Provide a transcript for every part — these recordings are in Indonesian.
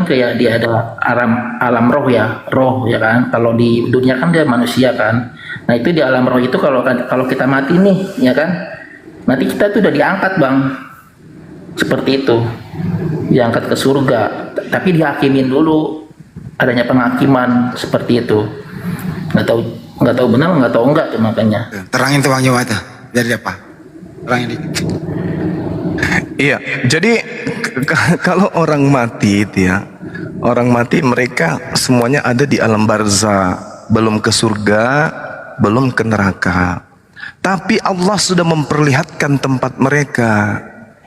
kayak dia ada alam roh ya, roh ya kan. Kalau di dunia kan dia manusia kan. Nah itu di alam roh itu kalau kalau kita mati nih ya kan, nanti kita tuh udah diangkat bang, seperti itu, diangkat ke surga. Tapi dihakimin dulu, adanya penghakiman seperti itu. Nggak tahu benar, nggak tahu enggak tuh makanya. Terangin tuh Bang Jawa tuh, dari apa? Terangin dikit. Iya, jadi kalau orang mati itu ya, orang mati mereka semuanya ada di alam barzah, belum ke surga, belum ke neraka. Tapi Allah sudah memperlihatkan tempat mereka.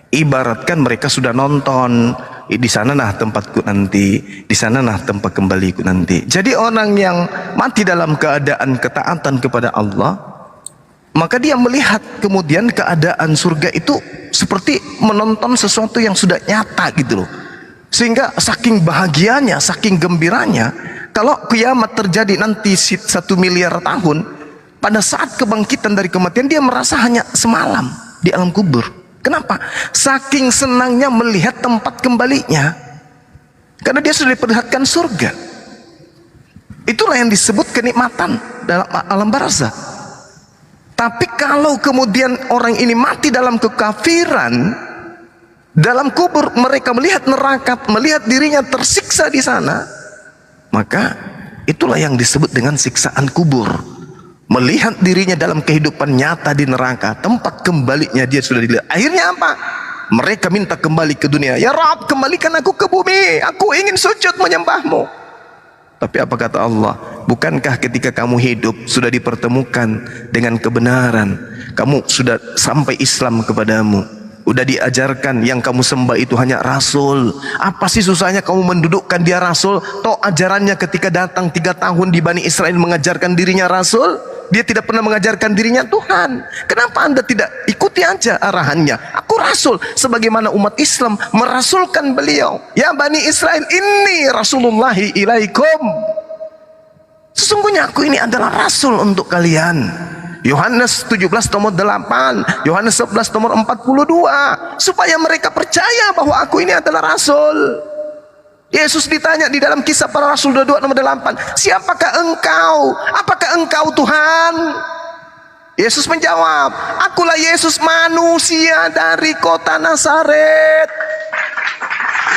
Ibaratkan mereka sudah nonton, di sana nah tempatku nanti, di sana nah tempat kembaliku nanti. Jadi orang yang mati dalam keadaan ketaatan kepada Allah, maka dia melihat kemudian keadaan surga itu seperti menonton sesuatu yang sudah nyata gitu loh. Sehingga saking bahagianya, saking gembiranya, kalau kiamat terjadi nanti 1 miliar tahun, pada saat kebangkitan dari kematian dia merasa hanya semalam di alam kubur. Kenapa? Saking senangnya melihat tempat kembalinya. Karena dia sudah diperlihatkan surga. Itulah yang disebut kenikmatan dalam alam barzah. Tapi kalau kemudian orang ini mati dalam kekafiran, dalam kubur mereka melihat neraka, melihat dirinya tersiksa di sana, maka itulah yang disebut dengan siksaan kubur. Melihat dirinya dalam kehidupan nyata di neraka, tempat kembalinya dia sudah dilihat. Akhirnya apa? Mereka minta kembali ke dunia. Ya Rabb, kembalikan aku ke bumi, aku ingin sujud menyembahmu. Tapi apa kata Allah? Bukankah ketika kamu hidup sudah dipertemukan dengan kebenaran, kamu sudah sampai Islam kepadamu, udah diajarkan yang kamu sembah itu hanya Rasul. Apa sih susahnya kamu mendudukkan dia Rasul? Toh ajarannya ketika datang 3 tahun di Bani Israel mengajarkan dirinya Rasul, dia tidak pernah mengajarkan dirinya Tuhan. Kenapa Anda tidak ikuti aja arahannya? Aku Rasul, sebagaimana umat Islam merasulkan beliau. Ya Bani Israel, inni Rasulullahi ilaikum, sesungguhnya aku ini adalah Rasul untuk kalian. Yohanes 17 nomor 8, Yohanes 11 nomor 42, supaya mereka percaya bahwa aku ini adalah Rasul. Yesus ditanya di dalam Kisah Para Rasul 22 nomor 8, siapakah engkau? Apakah engkau Tuhan? Yesus menjawab, akulah Yesus, manusia dari kota Nazaret.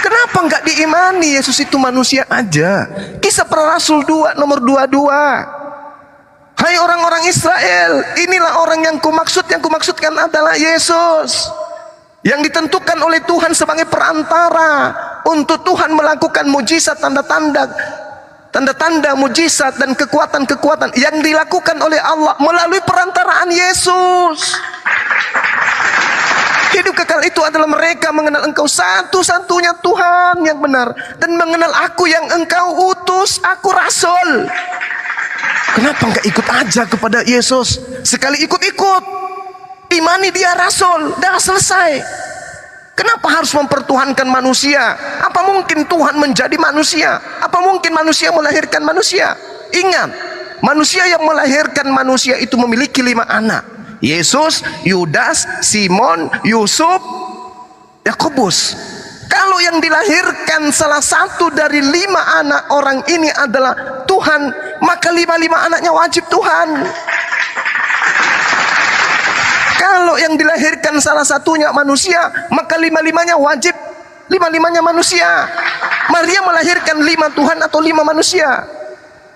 Kenapa enggak diimani Yesus itu manusia aja? Kisah Para Rasul 2 nomor 22, hai orang-orang Israel, inilah orang yang kumaksudkan adalah Yesus, yang ditentukan oleh Tuhan sebagai perantara untuk Tuhan melakukan mujizat, tanda-tanda, mujizat dan kekuatan-kekuatan yang dilakukan oleh Allah melalui perantaraan Yesus. Hidup kekal itu adalah mereka mengenal engkau satu-satunya Tuhan yang benar, dan mengenal aku yang engkau utus, aku Rasul. Kenapa enggak ikut aja kepada Yesus? Sekali ikut-ikut, imani dia Rasul, dah selesai. Kenapa harus mempertuhankan manusia? Apa mungkin Tuhan menjadi manusia? Apa mungkin manusia melahirkan manusia? Ingat, manusia yang melahirkan manusia itu memiliki 5 anak. Yesus, Yudas, Simon, Yusuf, Yakobus. Kalau yang dilahirkan salah satu dari 5 anak orang ini adalah Tuhan, maka 5 anaknya wajib Tuhan. Kalau yang dilahirkan salah satunya manusia, maka 5-5-nya wajib, 5-5-nya manusia. Maria melahirkan 5 Tuhan atau 5 manusia.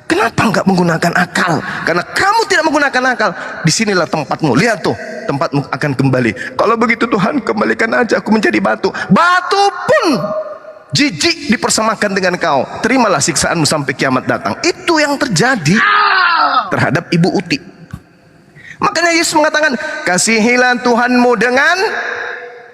Kenapa enggak menggunakan akal? Karena kamu tidak menggunakan akal. Disinilah tempatmu. Lihat tuh, tempatmu akan kembali. Kalau begitu Tuhan, kembalikan aja aku menjadi batu. Batu pun jijik dipersamakan dengan kau. Terimalah siksaanmu sampai kiamat datang. Itu yang terjadi terhadap Ibu Uti. Makanya Yesus mengatakan, kasihilah Tuhanmu dengan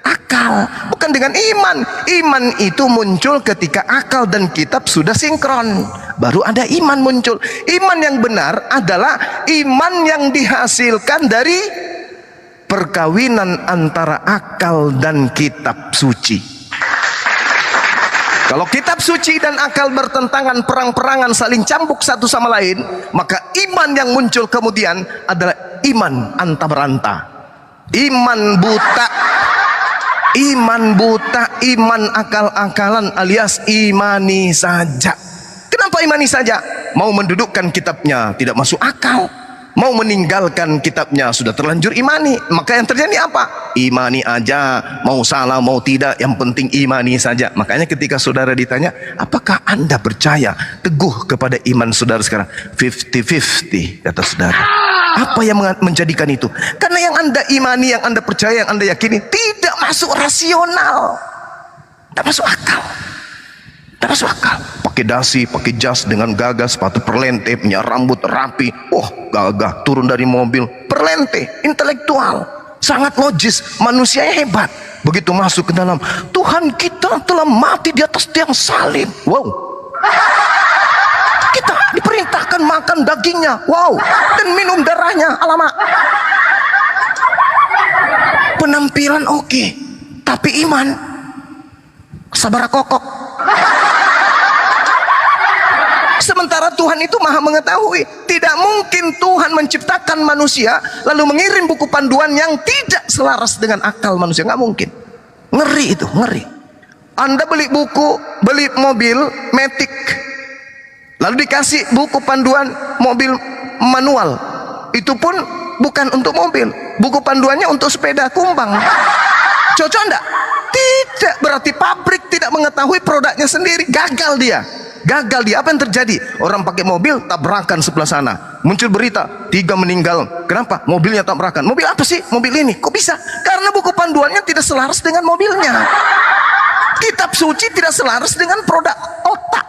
akal, bukan dengan iman. Iman itu muncul ketika akal dan kitab sudah sinkron, baru ada iman muncul. Iman yang benar adalah iman yang dihasilkan dari perkawinan antara akal dan kitab suci. Kalau kitab suci dan akal bertentangan, perang-perangan, saling cambuk satu sama lain, maka iman yang muncul kemudian adalah iman anta beranta, iman buta, Iman buta, iman akal-akalan alias imani saja. Kenapa imani saja? Mau mendudukkan kitabnya tidak masuk akal, mau meninggalkan kitabnya sudah terlanjur imani. Maka yang terjadi apa? Imani aja, mau salah mau tidak, yang penting imani saja. Makanya ketika saudara ditanya, apakah anda percaya teguh kepada iman saudara sekarang? 50-50 kata saudara. Apa yang menjadikan itu? Karena yang anda imani, yang anda percaya, yang anda yakini tidak masuk rasional, tidak masuk akal. Tidak masuk akal. Pakai dasi, pakai jas dengan gagah, sepatu perlente, punya rambut rapi, gagah, turun dari mobil, perlente, intelektual, sangat logis, manusianya hebat. Begitu masuk ke dalam, Tuhan kita telah mati di atas tiang salib. Wow. Kita diperintahkan makan dagingnya, wow, dan minum darahnya, alamak. Penampilan oke, tapi iman sabar kokok. Sementara Tuhan itu maha mengetahui. Tidak mungkin Tuhan menciptakan manusia lalu mengirim buku panduan yang tidak selaras dengan akal manusia. Nggak mungkin. Ngeri itu, ngeri. Anda beli buku, beli mobil Matic, lalu dikasih buku panduan mobil manual, itu pun bukan untuk mobil, buku panduannya untuk sepeda kumbang. Cocok enggak? Tidak. Berarti pabrik tidak mengetahui produknya sendiri. Gagal dia. Gagal dia. Apa yang terjadi? Orang pakai mobil tabrakan sebelah sana. Muncul berita 3 meninggal. Kenapa? Mobilnya tabrakan. Mobil apa sih? Mobil ini. Kok bisa? Karena buku panduannya tidak selaras dengan mobilnya. Kitab suci tidak selaras dengan produk otak.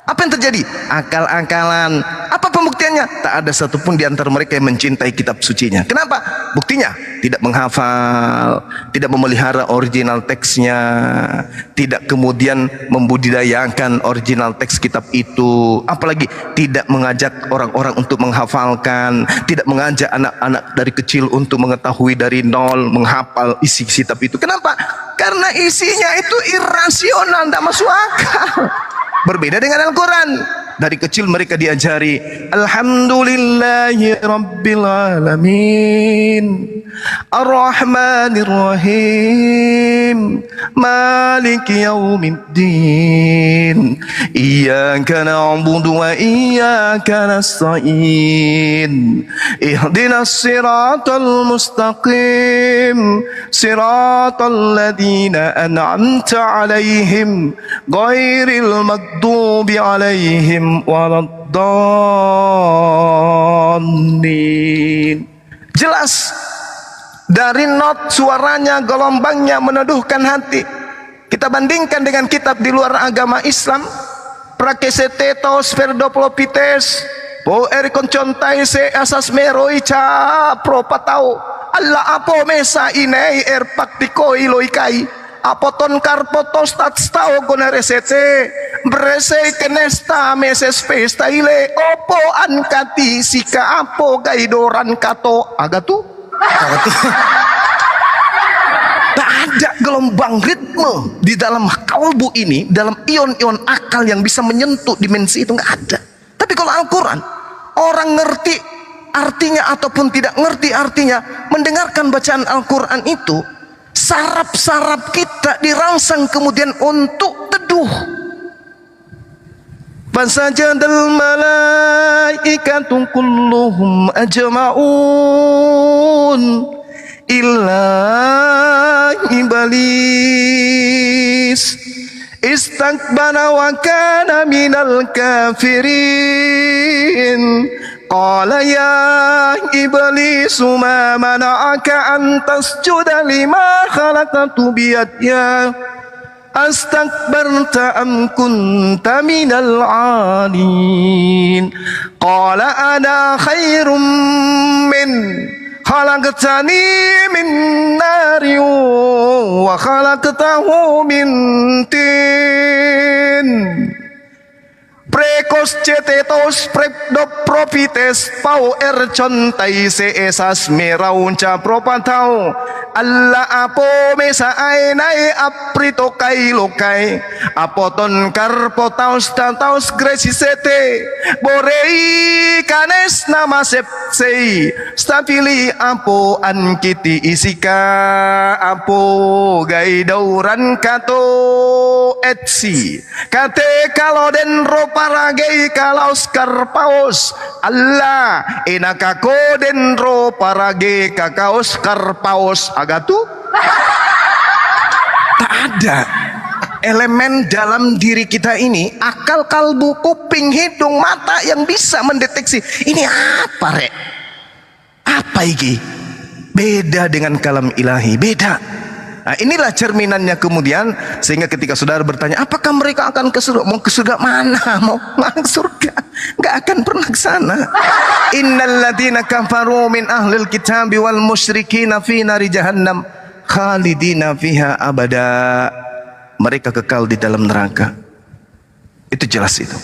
Apa yang terjadi? Akal-akalan. Apa pembuktiannya? Tak ada satupun di antara mereka yang mencintai kitab sucinya. Kenapa? Buktinya tidak menghafal, tidak memelihara original teksnya, tidak kemudian membudidayakan original teks kitab itu, apalagi tidak mengajak orang-orang untuk menghafalkan, tidak mengajak anak-anak dari kecil untuk mengetahui dari nol menghafal isi kitab itu. Kenapa? Karena isinya itu irasional, tidak masuk akal. Berbeda dengan Al-Quran. Dari kecil mereka diajari Alhamdulillahi Rabbil Alamin Ar-Rahmanir Rahim Maliki Yawmiddin Iyyaka na'budu wa iyyaka nasta'in Ihdinas siratal mustaqim Siratal ladina an'amta alaihim Ghairil maghdubi alaihim waladdallin. Jelas dari not suaranya, gelombangnya meneduhkan hati. Kita bandingkan dengan kitab di luar agama Islam, Prakesetetos Verdoplopites Po Erikon Contaise Asas Meroica Propatau Allah apo mesa inei erpaktiko iloikai apoton karpotos tatstao gonaresete brese kenesta meses pesta ile opo ankati sika apo gaidoran kato agatu. Tak ada gelombang ritme di dalam kalbu ini, dalam ion-ion akal yang bisa menyentuh dimensi itu, nggak ada. Tapi kalau Al-Quran, orang ngerti artinya ataupun tidak ngerti artinya, mendengarkan bacaan Al-Quran itu, saraf-saraf kita dirangsang kemudian untuk teduh. Fasajadal malaikatu kulluhum ajma'un illa iblis istakbara wa kana minal kafirin. Qala ya iblis ma mana'aka an tasjuda lima khalaqtu biyadya astakbarta am kunta minal 'alin. Qala ana khairum min khalaqtani min nari wa khalaqtahu min tin. Preko Cetos cetetos prepdo profites pau ercontai se esas meraunca propatau alla apo mesa aenai aprito kai lokai apoton karpotaus tataus gresisete borei kanes nama sepsei stapili apo ankiti isika apo gai dauran kato etsi kate kalau den roparagei kalaus karpaus Allah enakako den roparage kakaos karpaus agatu. Tak ada elemen dalam diri kita ini, akal, kalbu, kuping, hidung, mata yang bisa mendeteksi ini apa rek, apa iki, beda dengan kalam ilahi, beda. Nah, inilah cerminannya kemudian, sehingga ketika saudara bertanya apakah mereka akan ke surga, mau ke surga mana, mau ke surga, nggak akan pernah ke sana. Innal ladzina kafaru min ahlil kitabi wal musyrikina fi nari jahannam khalidina fiha abada. Mereka kekal di dalam neraka. Itu jelas itu.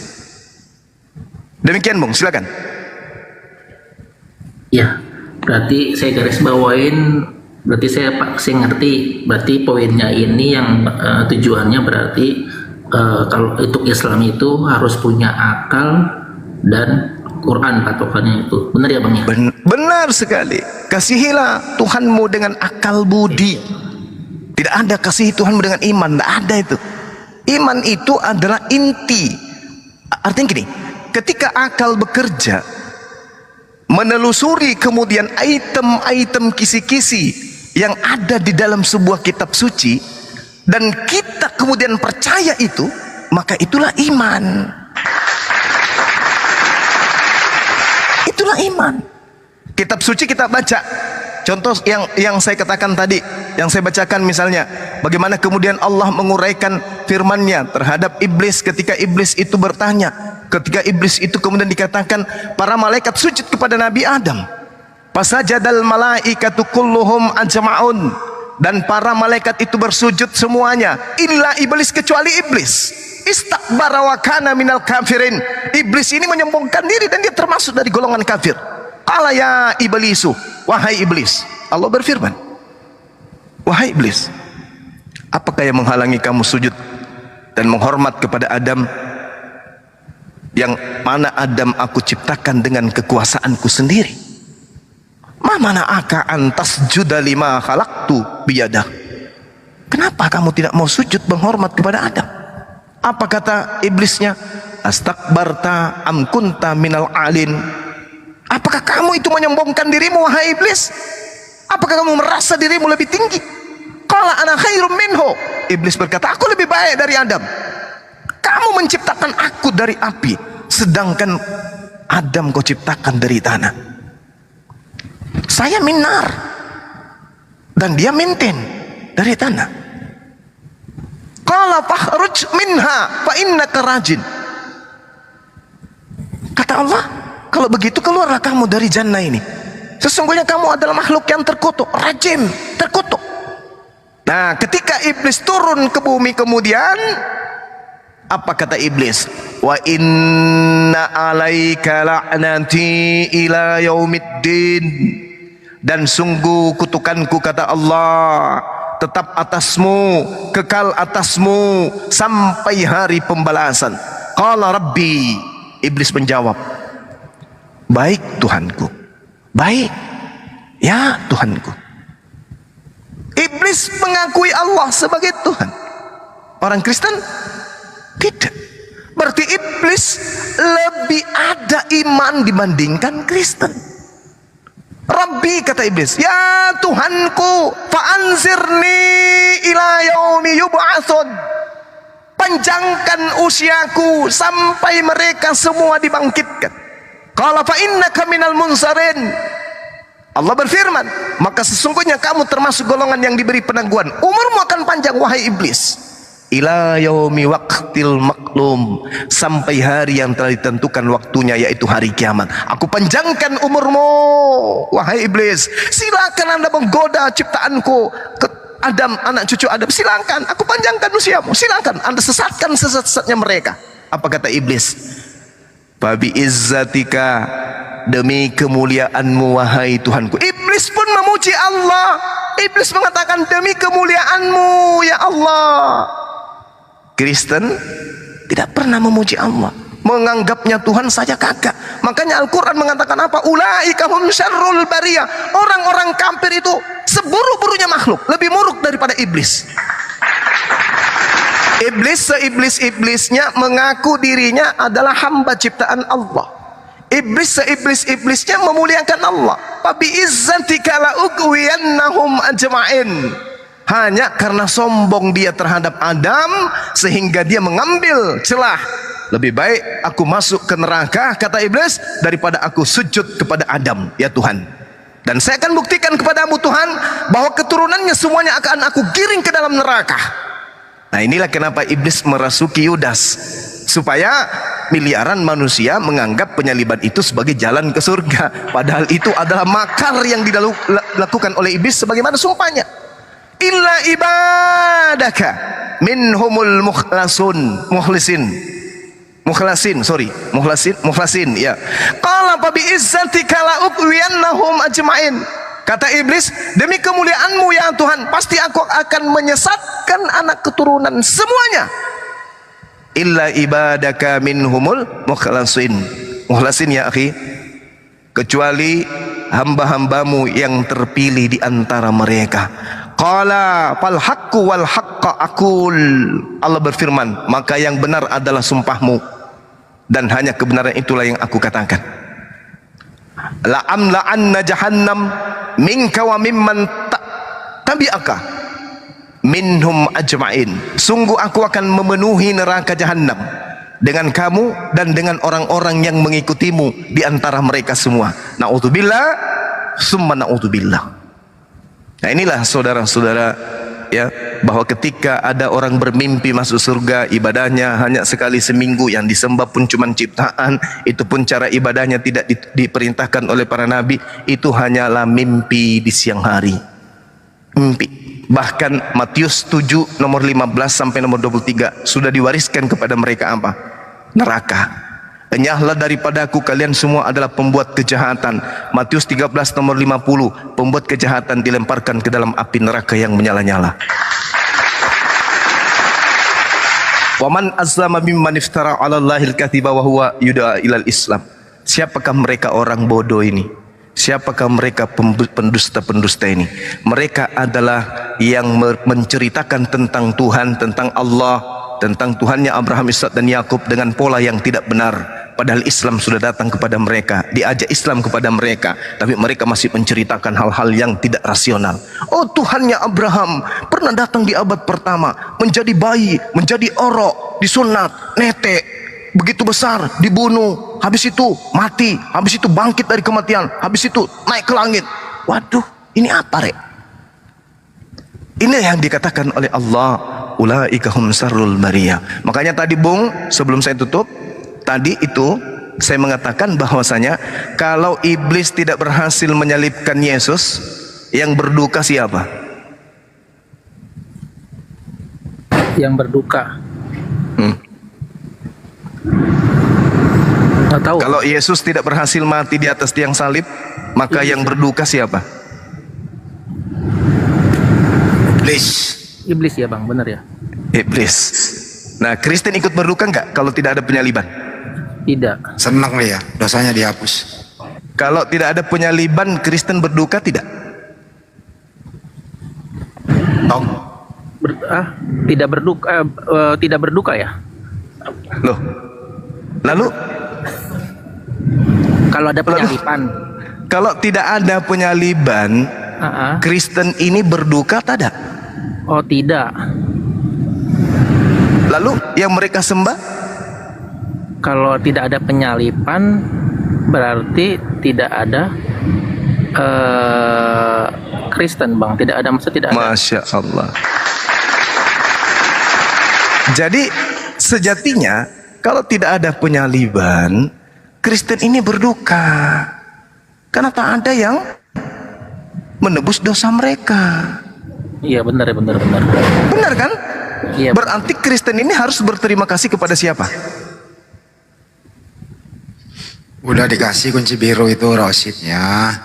Demikian Bung, silakan. Ya, berarti saya garis bawain, berarti saya ngerti, berarti poinnya ini yang tujuannya berarti kalau untuk Islam itu harus punya akal dan Quran patokannya itu. Benar ya Bang ya? Benar sekali. Kasihilah Tuhanmu dengan akal budi. Tidak ada kasih Tuhanmu dengan iman, tidak ada itu. Iman itu adalah inti. Artinya gini, ketika akal bekerja, menelusuri kemudian item-item kisi-kisi yang ada di dalam sebuah kitab suci, dan kita kemudian percaya itu, maka itulah iman. Itulah iman. Kitab suci kita baca. Contoh yang saya katakan tadi, yang saya bacakan misalnya, bagaimana kemudian Allah menguraikan firman-Nya terhadap iblis ketika iblis itu bertanya, ketika iblis itu kemudian dikatakan para malaikat sujud kepada Nabi Adam. Fasajadal malaikatu kulluhum ajma'un, dan para malaikat itu bersujud semuanya illa iblis, kecuali iblis. Istakbara wa kana minal kafirin. Iblis ini menyombongkan diri dan dia termasuk dari golongan kafir. Qala ya iblisu, wahai iblis. Allah berfirman, wahai iblis, apakah yang menghalangi kamu sujud dan menghormat kepada Adam, yang mana Adam aku ciptakan dengan kekuasaanku sendiri? Ma mana aka antas juda lima khalaqtu biyadah. Kenapa kamu tidak mau sujud menghormat kepada Adam? Apa kata iblisnya? Astakbarta am kunta minal alin. Apakah kamu itu menyombongkan dirimu wahai iblis? Apakah kamu merasa dirimu lebih tinggi? Qala ana khairum minhu. Iblis berkata, aku lebih baik dari Adam. Kamu menciptakan aku dari api, sedangkan Adam kau ciptakan dari tanah. Saya minar dan dia mintin dari tanah. Qala fakhruj minha fa innaka rajin. Kata Allah, kalau begitu keluarlah kamu dari jannah ini. Sesungguhnya kamu adalah makhluk yang terkutuk, rajim, terkutuk. Nah, ketika iblis turun ke bumi kemudian, apa kata iblis? Wa inna alaika la'nati ila yaumiddin. Dan sungguh kutukanku, kata Allah, tetap atasmu, kekal atasmu sampai hari pembalasan. Qala rabbi, iblis menjawab, baik Tuhanku, baik ya Tuhanku. Iblis mengakui Allah sebagai Tuhan. Orang Kristen tidak. Berarti iblis lebih ada iman dibandingkan Kristen. Rabbi, kata iblis, ya Tuhanku, fa'anzirni ila yaumi yub'atsun. Panjangkan usiaku sampai mereka semua dibangkitkan. Qala fa innaka minal munsarin. Allah berfirman, maka sesungguhnya kamu termasuk golongan yang diberi penangguhan. Umurmu akan panjang wahai iblis. Ila yaumi waqtil maklum, sampai hari yang telah ditentukan waktunya, yaitu hari kiamat. Aku panjangkan umurmu wahai iblis. Silakan Anda menggoda ciptaanku, Adam, anak cucu Adam, silakan. Aku panjangkan usiamu, silakan Anda sesatkan sesat-sesatnya mereka. Apa kata iblis? Fabi izzatika, demi kemuliaanmu wahai Tuhanku. Iblis pun memuji Allah. Iblis mengatakan demi kemuliaanmu ya Allah. Kristen tidak pernah memuji Allah, menganggapnya Tuhan saja kagak. Makanya Al-Quran mengatakan apa? Ulaika hum syarrul bariyah. Orang-orang kafir itu seburuk-buruknya makhluk, lebih buruk daripada iblis. Iblis seiblis-iblisnya mengaku dirinya adalah hamba ciptaan Allah. Iblis seiblis-iblisnya memuliakan Allah. Fabi izzatika la ughwiyannahum ajma'in. Hanya karena sombong dia terhadap Adam sehingga dia mengambil celah. Lebih baik aku masuk ke neraka, kata iblis, daripada aku sujud kepada Adam, ya Tuhan. Dan saya akan buktikan kepadamu Tuhan bahwa keturunannya semuanya akan aku giring ke dalam neraka. Nah, inilah kenapa iblis merasuki Yudas, supaya miliaran manusia menganggap penyaliban itu sebagai jalan ke surga, padahal itu adalah makar yang dilakukan oleh iblis sebagaimana sumpahnya. Illa ibadaka minhumul mukhlasin ya. Qala fa bi izzatika la ughwiyannahum ajma'in. Kata iblis, demi kemuliaanmu ya Tuhan, pasti aku akan menyesatkan anak keturunan semuanya. Illa ibadaka minhumul mukhlasin ya akhi, kecuali hamba-hambamu yang terpilih di antara mereka. Qala fal haqqu wal haqqa aqul. Allah berfirman, maka yang benar adalah sumpahmu dan hanya kebenaran itulah yang aku katakan. La'amla'anna jahannam minka wa mimman tabi'aka minhum ajma'in. Sungguh aku akan memenuhi neraka jahannam dengan kamu dan dengan orang-orang yang mengikutimu di antara mereka semua. Na'udzubillah summa na'udzubillah. Nah, inilah saudara-saudara ya, bahwa ketika ada orang bermimpi masuk surga, ibadahnya hanya sekali seminggu, yang disembah pun cuma ciptaan, itu pun cara ibadahnya tidak diperintahkan oleh para nabi, itu hanyalah mimpi di siang hari. Mimpi. Bahkan Matius 7 nomor 15 sampai nomor 23 sudah diwariskan kepada mereka apa? Neraka. Enyahlah daripadaku kalian semua adalah pembuat kejahatan. Matius 13 nomor 50, pembuat kejahatan dilemparkan ke dalam api neraka yang menyala-nyala. Waman azlama mimman iftara 'ala Allahil kadziba wa huwa yud'a ilal Islam. Siapakah mereka orang bodoh ini? Siapakah mereka pendusta-pendusta ini? Mereka adalah yang menceritakan tentang Tuhan, tentang Allah, tentang Tuhannya Abraham, Ishak dan Yakub dengan pola yang tidak benar. Padahal Islam sudah datang kepada mereka, diajak Islam kepada mereka, tapi mereka masih menceritakan hal-hal yang tidak rasional. Oh, Tuhannya Abraham pernah datang di abad pertama, menjadi bayi, menjadi orok, disunat, netek, begitu besar, dibunuh, habis itu mati, habis itu bangkit dari kematian, habis itu naik ke langit. Waduh, ini apa, Rek? Ini yang dikatakan oleh Allah, ulaika hum syarrul bariyah. Makanya tadi Bung, sebelum saya tutup, tadi itu saya mengatakan bahwasanya kalau iblis tidak berhasil menyalibkan Yesus, yang berduka siapa? Yang berduka. Nggak tahu. Kalau Yesus tidak berhasil mati di atas tiang salib, maka yang berduka siapa? Iblis. Iblis ya Bang, benar ya? Iblis. Nah, Kristen ikut berduka enggak kalau tidak ada penyaliban? Tidak. Senang dia, dosanya dihapus. Kalau tidak ada penyaliban, Kristen berduka tidak? Tong. Tidak berduka ya? Loh. Lalu Kalau ada penyaliban. kalau tidak ada penyaliban, Kristen ini berduka tidak? Oh, tidak. Lalu yang mereka sembah? Kalau tidak ada penyaliban berarti tidak ada Kristen Bang, tidak ada, maksud tidak ada. Masya Allah. Jadi sejatinya kalau tidak ada penyaliban, Kristen ini berduka karena tak ada yang menebus dosa mereka. Iya benar. Benar kan? Iya. Berarti Kristen ini harus berterima kasih kepada siapa? Udah dikasih kunci biru itu Rosidnya.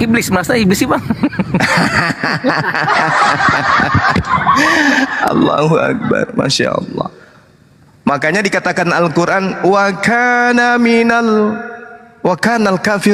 Iblis, masa iblis sih bang? Allahu Akbar, Masya Allah. Makanya dikatakan Al-Quran, wa kana kafir